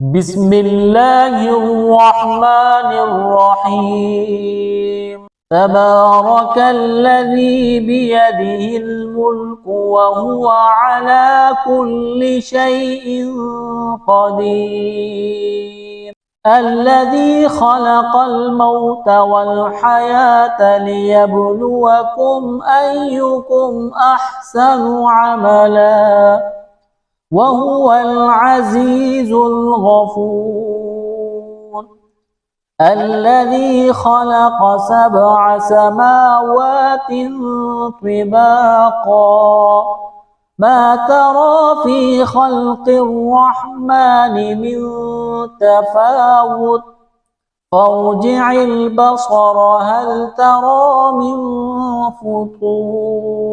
بسم الله الرحمن الرحيم. تبارك الذي بيده الملك وهو على كل شيء قدير. الذي خلق الموت والحياة ليبلوكم أيكم أحسن عملا وهو العزيز الغفور. الذي خلق 7 سماوات طباقا ما ترى في خلق الرحمن من تفاوت فارجع البصر هل ترى من فطور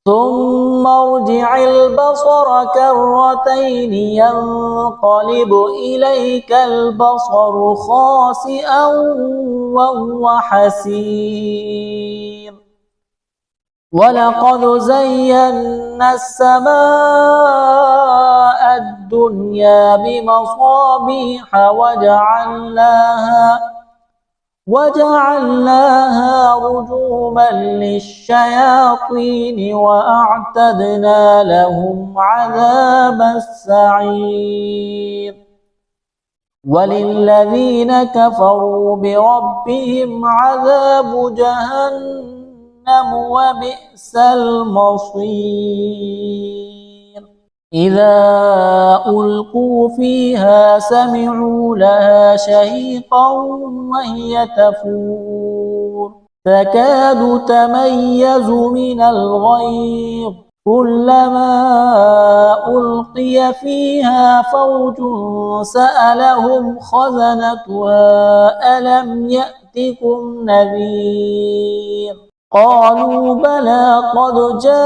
ثم ارجع البصر كرتين ينقلب إليك البصر خاسئا وهو حسير. ولقد زينا السماء الدنيا بمصابيح وجعلناها رجوما للشياطين وأعتدنا لهم عذاب السعير. وللذين كفروا بربهم عذاب جهنم وبئس المصير. إذا ألقوا فيها سمعوا لها شهيقا وهي تفور تكاد تميز من الغيظ كلما ألقي فيها فوج سألهم خزنتها ألم يأتكم نذير قالوا بلى قد جاءنا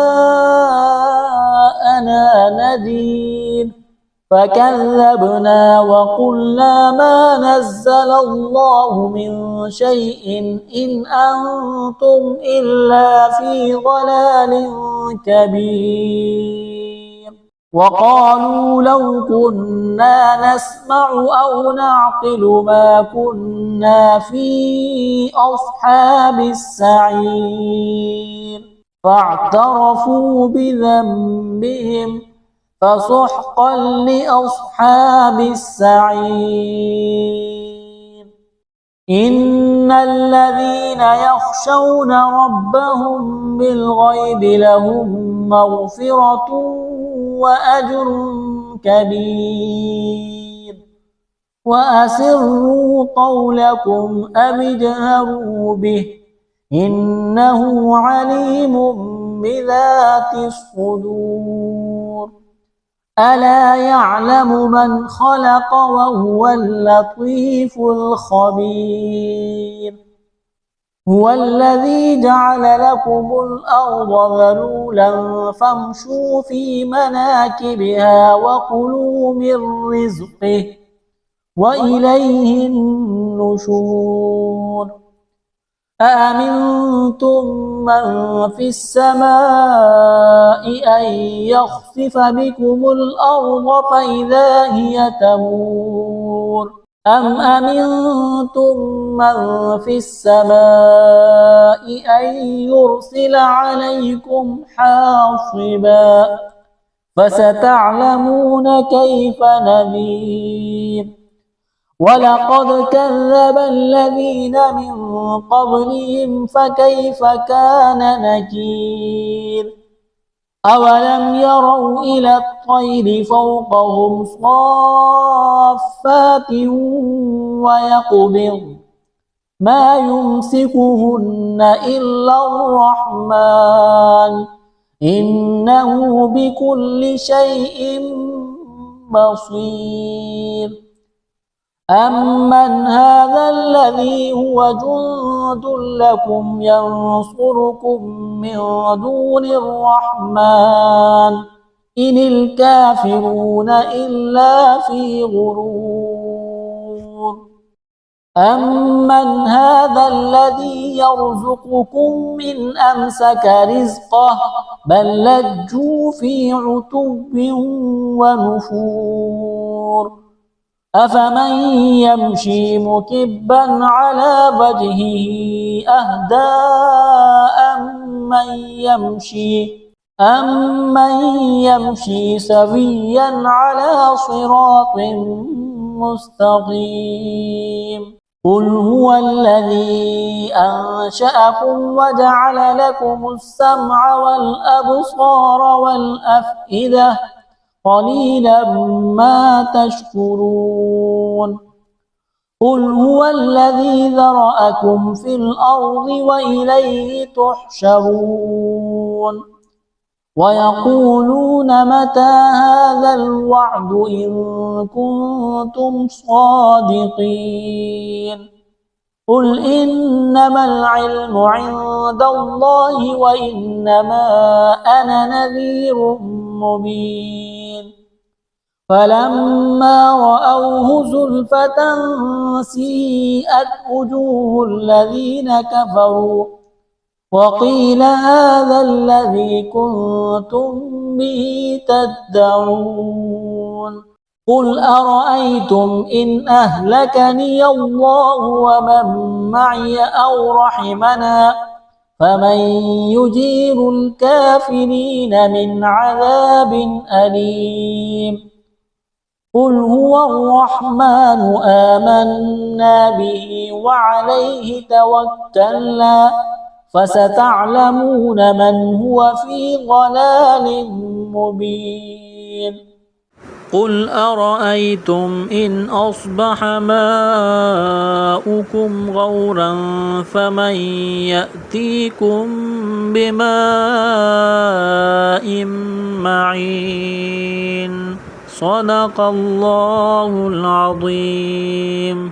نذير فكذبنا وقلنا ما نزل الله من شيء إن أنتم إلا في ضلال كبير. وقالوا لو كنا نسمع أو نعقل ما كنا في أصحاب السعير فاعترفوا بذنبهم فسحقا لأصحاب السعير. إن الذين يخشون ربهم بالغيب لهم مغفرة وأجر كبير. وأسروا قولكم أو اجهروا به إنه عليم بذات الصدور. ألا يعلم من خلق وهو اللطيف الخبير. هو الذي جعل لكم الأرض ذلولا فامشوا في مناكبها وكلوا من رزقه وإليه النشور. أأمنتم من في السماء أن يخسف بكم الأرض فإذا هي تمور أم أمنتم من في السماء أن يرسل عليكم حاصبا فستعلمون كيف نذير. ولقد كذب الذين من قبلهم فكيف كان نكير. أولم يروا إلى الطير فوقهم صافات ويقبض ما يمسكهن إلا الرحمن إنه بكل شيء بصير. أمن هذا الذي هو جند لكم ينصركم من دون الرحمن إن الكافرون إلا في غرور. أمن هذا الذي يرزقكم من أمسك رزقه بل لجوا في عتب ونفور. أفمن يمشي مكبا على وجهه أهدى أمن يمشي سويا على صراط مستقيم قل هو الذي أنشأكم وجعل لكم السمع والأبصار والأفئدة قليلا ما تشكرون قل هو الذي ذرأكم في الأرض وإليه تحشرون ويقولون متى هذا الوعد إن كنتم صادقين قل إنما العلم عند الله وإنما أنا نذير مبين فلما رأوه زلفة سيئت وجوه الذين كفروا وقيل هذا الذي كنتم به تدعون قل أرأيتم إن أهلكني الله ومن معي أو رحمنا فمن يجير الكافرين من عذاب أليم قل هو الرحمن آمنا به وعليه توكلنا فستعلمون من هو في ضلال مبين قل أرأيتم إن أصبح ماؤكم غورا فمن يأتيكم بماء معين صدق الله العظيم.